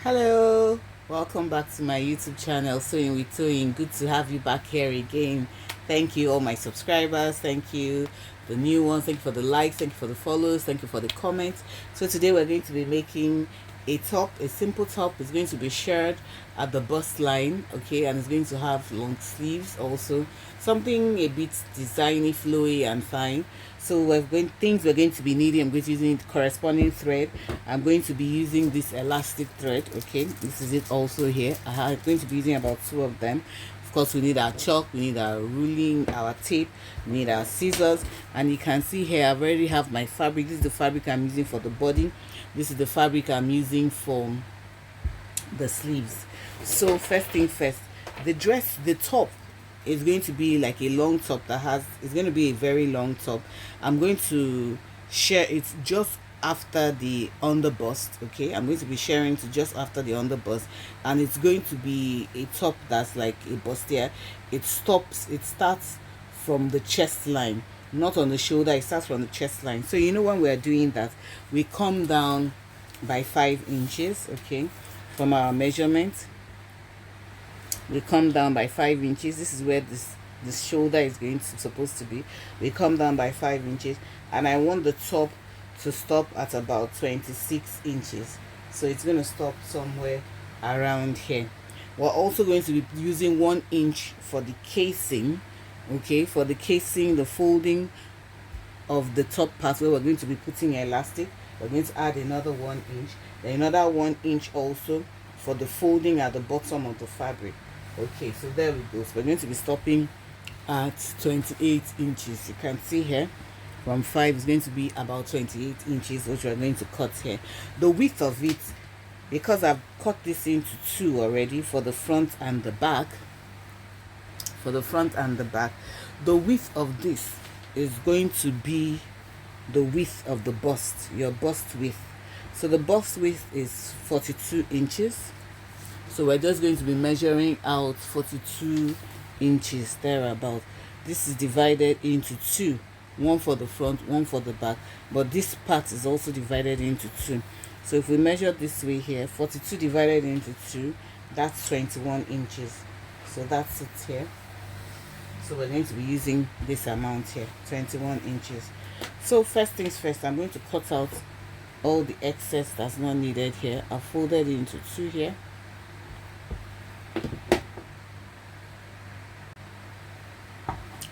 Hello, welcome back to my YouTube channel, Sewing with Toying. Good to have you back here again. Thank you, all my subscribers. Thank you, the new ones. Thank you for the likes. Thank you for the follows. Thank you for the comments. So today we're going to be making a top, a simple top. It's going to be shirred at the bust line, okay, and it's going to have long sleeves also. Something a bit designy, flowy, and fine. So we're going to be needing. I'm going to be using corresponding thread. I'm going to be using this elastic thread, okay. This is it also here. I'm going to be using about 2 of them. Of course, we need our chalk, we need our ruling, our tape, we need our scissors, and you can see here I already have my fabric. This is the fabric I'm using for the body. This is the fabric I'm using for the sleeves. So first thing first, the top is going to be like a long top it's going to be a very long top. I'm going to share it just after the underbust, okay. I'm going to be sharing to just after the underbust, and it's going to be a top that's like a bustier. It starts from the chest line, not on the shoulder. It starts from the chest line. So when we're doing that, we come down by 5 inches, okay, from our measurement. We come down by 5 inches. This is where this shoulder is supposed to be. We come down by 5 inches, and I want the top to stop at about 26 inches. So it's going to stop somewhere around here. We're also going to be using 1 inch for the casing, okay, for the casing, the folding of the top part where we're going to be putting elastic. We're going to add another 1 inch, then another 1 inch also for the folding at the bottom of the fabric. Okay, so there we go. So we're going to be stopping at 28 inches. You can see here from 5 is going to be about 28 inches, which we're going to cut here. The width of it, because I've cut this into 2 already for the front and the back, the width of this is going to be the width of the bust, your bust width. So the bust width is 42 inches. So we're just going to be measuring out 42 inches thereabout. This is divided into 2, one for the front, one for the back, but this part is also divided into 2. So if we measure this way here, 42 divided into 2, that's 21 inches. So that's it here. So we're going to be using this amount here, 21 inches. So first things first, I'm going to cut out all the excess that's not needed here. I've folded it into 2 here.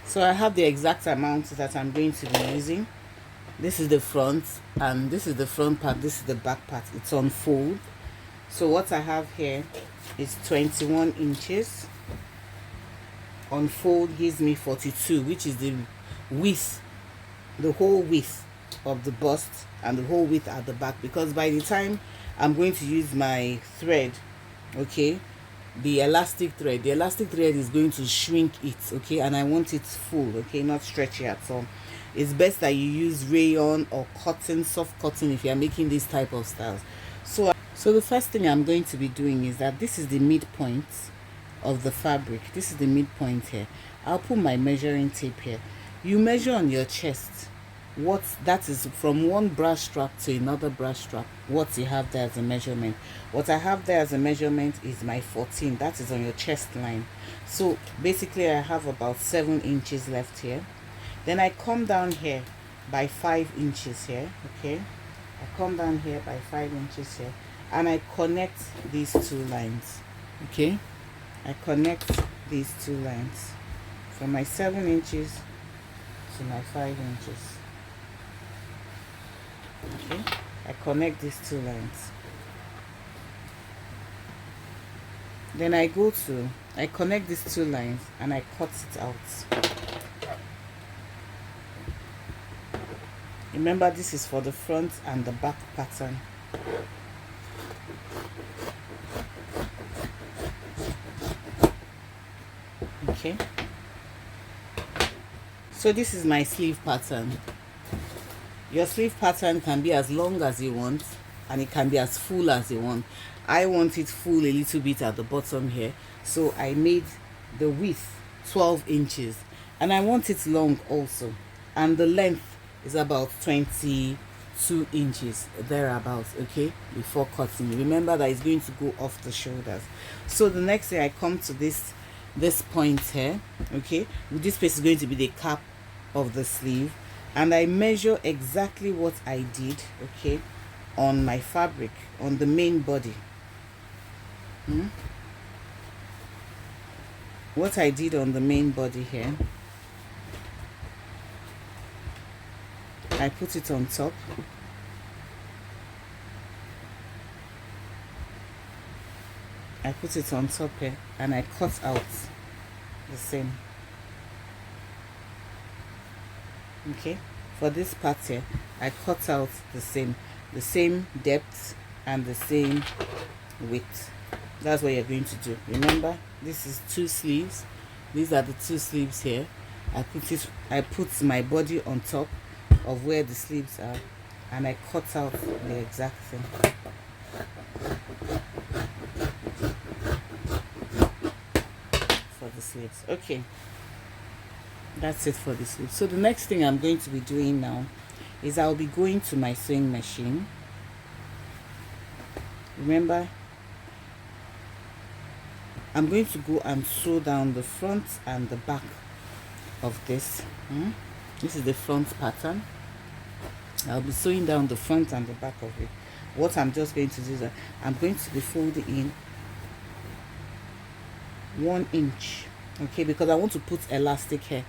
So I have the exact amount that I'm going to be using. This is the front, and this is the front part, this is the back part. It's on fold. So what I have here is 21 inches. On fold gives me 42, which is the width, the whole width of the bust and the whole width at the back, because by the time I'm going to use my thread, okay, the elastic thread is going to shrink it, okay, and I want it full, okay, not stretchy at all. It's best that you use rayon or cotton, soft cotton, if you're making this type of styles. So the first thing I'm going to be doing is that this is the midpoint of the fabric. This is the midpoint here. I'll put my measuring tape here. You measure on your chest what that is, from one brush strap to another brush strap, what you have there as a measurement. What I have there as a measurement is my 14. That is on your chest line. So basically I have about 7 inches left here. Then I come down here by 5 inches here, okay. I come down here by 5 inches here, and I connect these 2 lines, okay. I connect these 2 lines from my 7 inches to my 5 inches. Okay, I connect these 2 lines. Then I connect these 2 lines and I cut it out. Remember, this is for the front and the back pattern. Okay, so this is my sleeve pattern. Your sleeve pattern can be as long as you want, and it can be as full as you want. I want it full a little bit at the bottom here, so I made the width 12 inches, and I want it long also, and the length is about 22 2 inches thereabouts, okay, before cutting. Remember that it's going to go off the shoulders. So the next thing, I come to this point here, okay. This place is going to be the cap of the sleeve, and I measure exactly what I did, okay, on my fabric, on the main body. What I did on the main body here, I put it on top. I put it on top here, and I cut out the same. Okay, for this part here, I cut out the same depth and the same width. That's what you're going to do. Remember, this is 2 sleeves. These are the 2 sleeves here. I put my body on top of where the sleeves are, and I cut out the exact thing. For the sleeves. Okay, that's it for the sleeves. So the next thing I'm going to be doing now is I'll be going to my sewing machine. Remember, I'm going to go and sew down the front and the back of this. This is the front pattern. I'll be sewing down the front and the back of it. What I'm just going to do is I'm going to be folding in 1 inch, okay, because I want to put elastic here.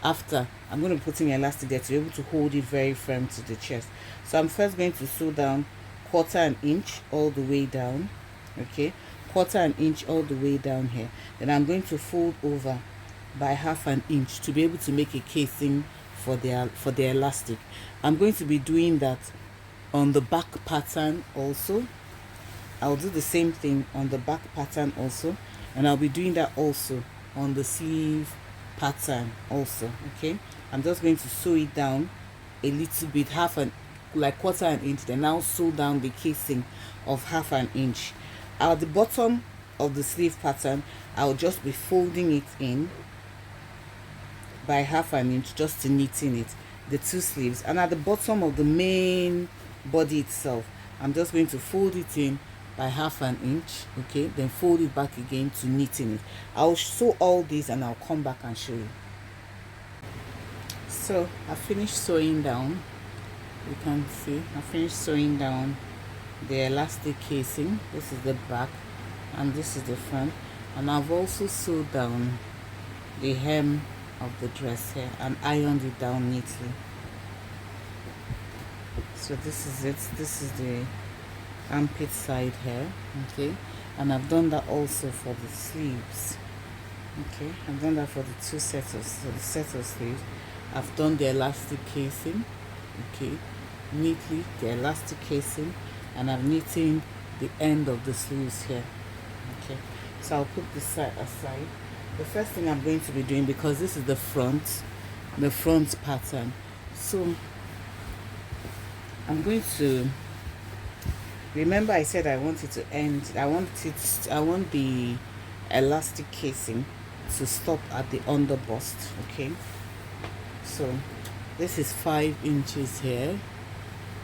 After, I'm going to be putting elastic there to be able to hold it very firm to the chest. So I'm first going to sew down 1/4 inch all the way down, okay, 1/4 inch all the way down here. Then I'm going to fold over by 1/2 inch to be able to make a casing for the elastic. I'm going to be doing that on the back pattern also. I'll do the same thing on the back pattern also, and I'll be doing that also on the sleeve pattern also, okay. I'm just going to sew it down a little bit, like 1/4 inch, then I'll sew down the casing of 1/2 inch. At the bottom of the sleeve pattern, I'll just be folding it in by 1/2 inch, just to knit in it, the 2 sleeves. And at the bottom of the main body itself, I'm just going to fold it in by 1/2 inch, okay, then fold it back again to knit in it. I'll sew all this and I'll come back and show you. So I finished sewing down. You can see I finished sewing down the elastic casing. This is the back and this is the front, and I've also sewed down the hem of the dress here and ironed it down neatly. So this is it. This is the armpit side here, okay, and I've done that also for the sleeves. Okay, I've done that for the 2 sets of, so the set of sleeves. I've done the elastic casing, okay, neatly, the elastic casing, and I'm knitting the end of the sleeves here. Okay, so I'll put this side aside. The first thing I'm going to be doing, because this is the front pattern, so I'm going to, remember I said I want it to end, I want the elastic casing to stop at the under bust, okay. So this is 5 inches here,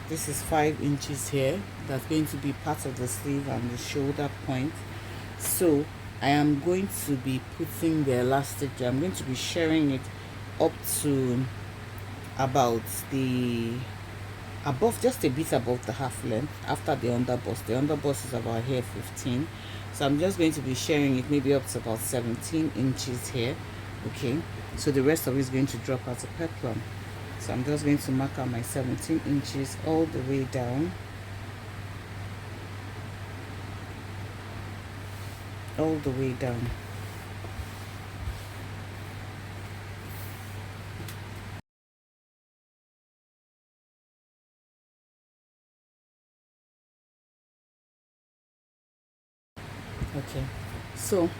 this is 5 inches here, that's going to be part of the sleeve and the shoulder point. So I am going to be putting the elastic, I'm going to be sharing it up to about the above, just a bit above the half length after the underbust. The underbust is about here 15, so I'm just going to be sharing it maybe up to about 17 inches here, okay. So the rest of it is going to drop out a peplum. So I'm just going to mark out my 17 inches all the way down, all the way down. Okay, so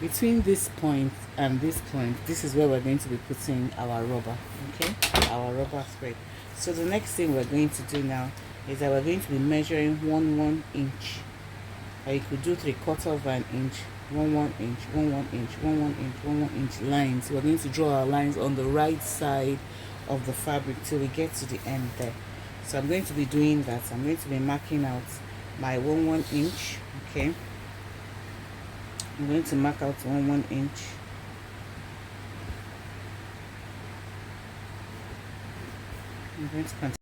between this point and this point, this is where we're going to be putting our rubber, okay, our rubber thread. So the next thing we're going to do now is that we're going to be measuring 1 inch, or you could do 3/4 inch, 1 inch, 1 inch, 1 inch, 1 inch lines. We're going to draw our lines on the right side of the fabric till we get to the end there. So I'm going to be doing that. I'm going to be marking out my 1 inch. Okay, I'm going to mark out 1 inch. I'm going to continue.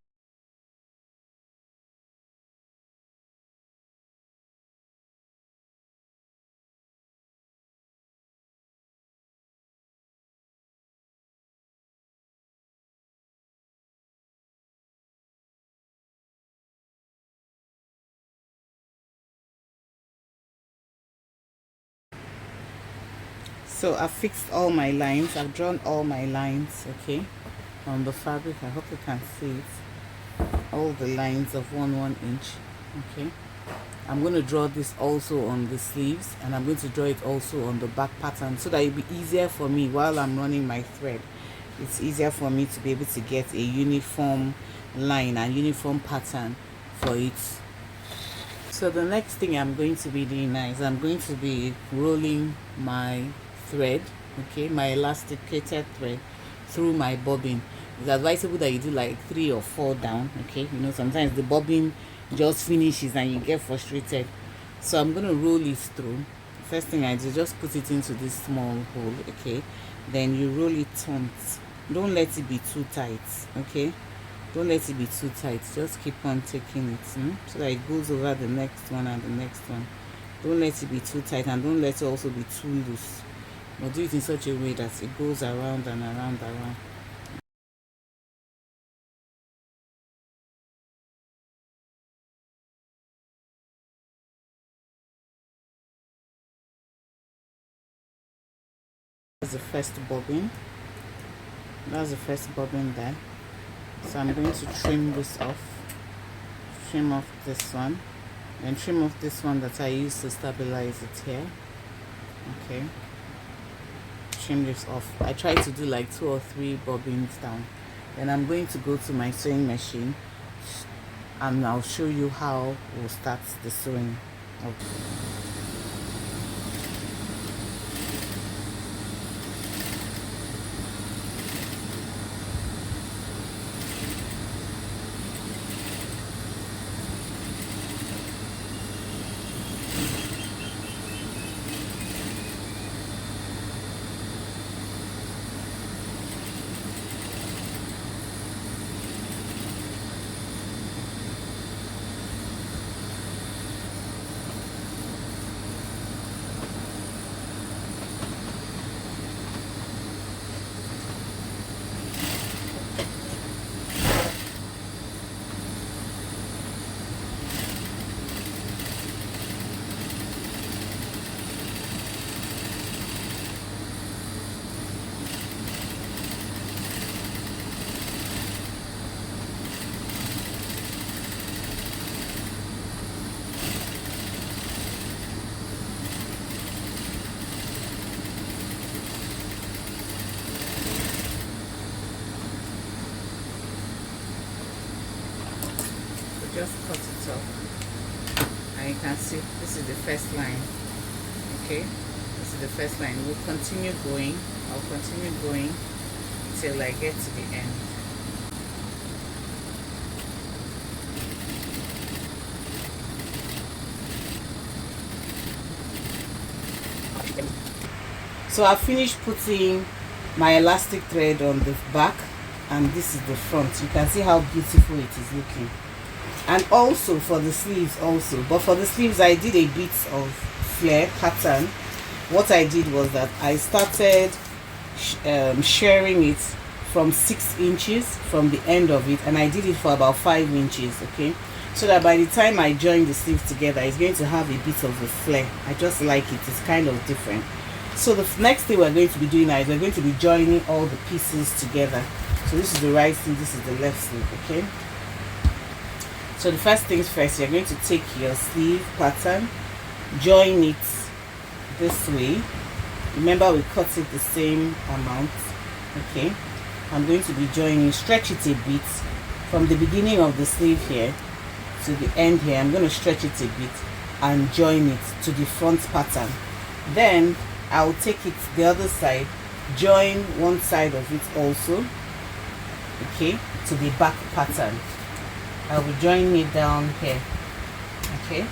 So I've fixed all my lines. I've drawn all my lines, okay, on the fabric. I hope you can see it. All the lines of 1 inch. Okay. I'm going to draw this also on the sleeves, and I'm going to draw it also on the back pattern so that it'll be easier for me while I'm running my thread. It's easier for me to be able to get a uniform line and uniform pattern for it. So the next thing I'm going to be doing now is I'm going to be rolling my thread, okay, my elasticated thread through my bobbin. It's advisable that you do like 3 or 4 down, okay. You know, sometimes the bobbin just finishes and you get frustrated. So I'm going to roll it through. First thing I do, just put it into this small hole, okay. Then you roll it once. Don't let it be too tight, okay. Don't let it be too tight. Just keep on taking it, so that it goes over the next one and the next one. Don't let it be too tight, and don't let it also be too loose. But do it in such a way that it goes around and around and around. That's the first bobbin. That's the first bobbin there. So I'm going to trim this off. Trim off this one. And trim off this one that I used to stabilize it here. Okay. Trim this off. I try to do like 2 or 3 bobbins down. Then I'm going to go to my sewing machine and I'll show you how we'll start the sewing. Okay. Just cut it off, and you can see this is the first line. Okay, this is the first line. We'll continue going. I'll continue going till I get to the end. So I finished putting my elastic thread on the back, and this is the front. You can see how beautiful it is looking. And also for the sleeves also, but for the sleeves I did a bit of flare pattern. What I did was that I started sharing it from 6 inches from the end of it, and I did it for about 5 inches, okay, so that by the time I join the sleeves together it's going to have a bit of a flare. I just like it. It's kind of different. So the next thing we're going to be doing now is we're going to be joining all the pieces together. So this is the right sleeve, this is the left sleeve, okay. So the first things first, you're going to take your sleeve pattern, join it this way. Remember we cut it the same amount, okay. I'm going to be joining, stretch it a bit from the beginning of the sleeve here to the end here. I'm going to stretch it a bit and join it to the front pattern. Then I'll take it the other side, join one side of it also, okay, to the back pattern. I'll be joining it down here. Okay,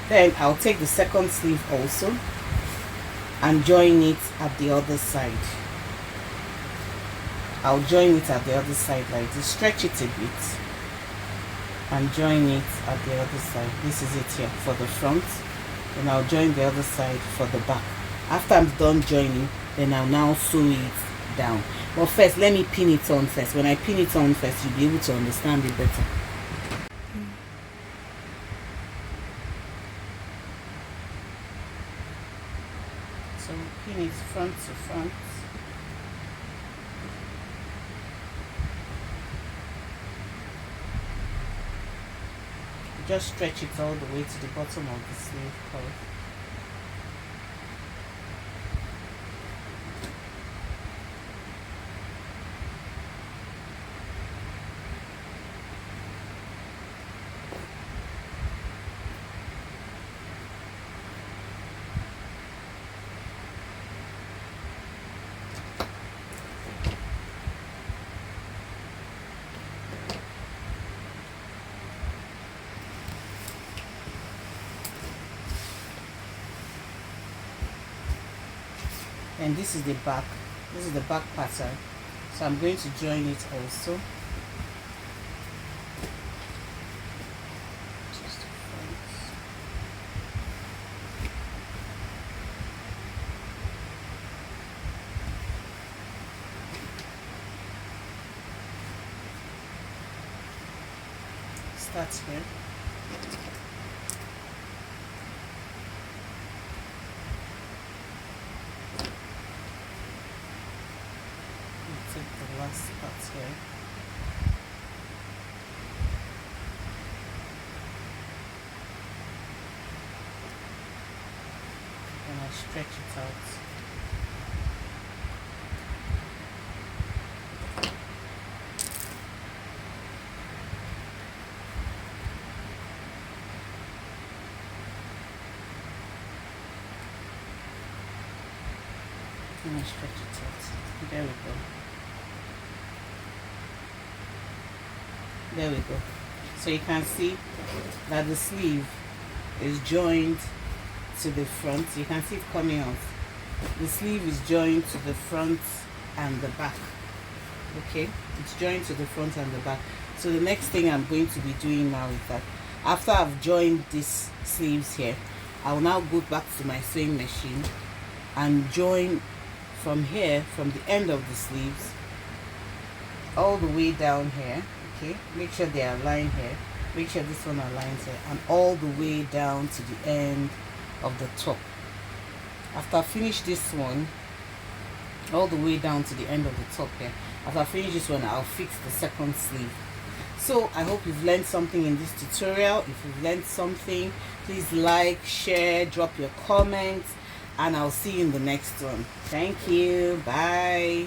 then I'll take the second sleeve also and join it at the other side. I'll join it at the other side like this, stretch it a bit and join it at the other side. This is it here for the front, and I'll join the other side for the back. After I'm done joining, then I'll now sew it down. But first, let me pin it on first. When I pin it on first, you'll be able to understand it better. So pin it front to front. Just stretch it all the way to the bottom of the sleeve curve. And this is the back. This is the back pattern. So I'm going to join it also. Just the front. Start here. The last part here. And I stretch it out. And I stretch it out. There we go. There we go. So you can see that the sleeve is joined to the front. You can see it coming off. The sleeve is joined to the front and the back. Okay, it's joined to the front and the back. So the next thing I'm going to be doing now is that after I've joined these sleeves here, I will now go back to my sewing machine and join from here, from the end of the sleeves all the way down here. Okay, make sure they align here, make sure this one aligns here, and all the way down to the end of the top. After I finish this one, all the way down to the end of the top here, after I finish this one, I'll fix the second sleeve. So I hope you've learned something in this tutorial. If you've learned something, please like, share, drop your comments, and I'll see you in the next one. Thank you. Bye.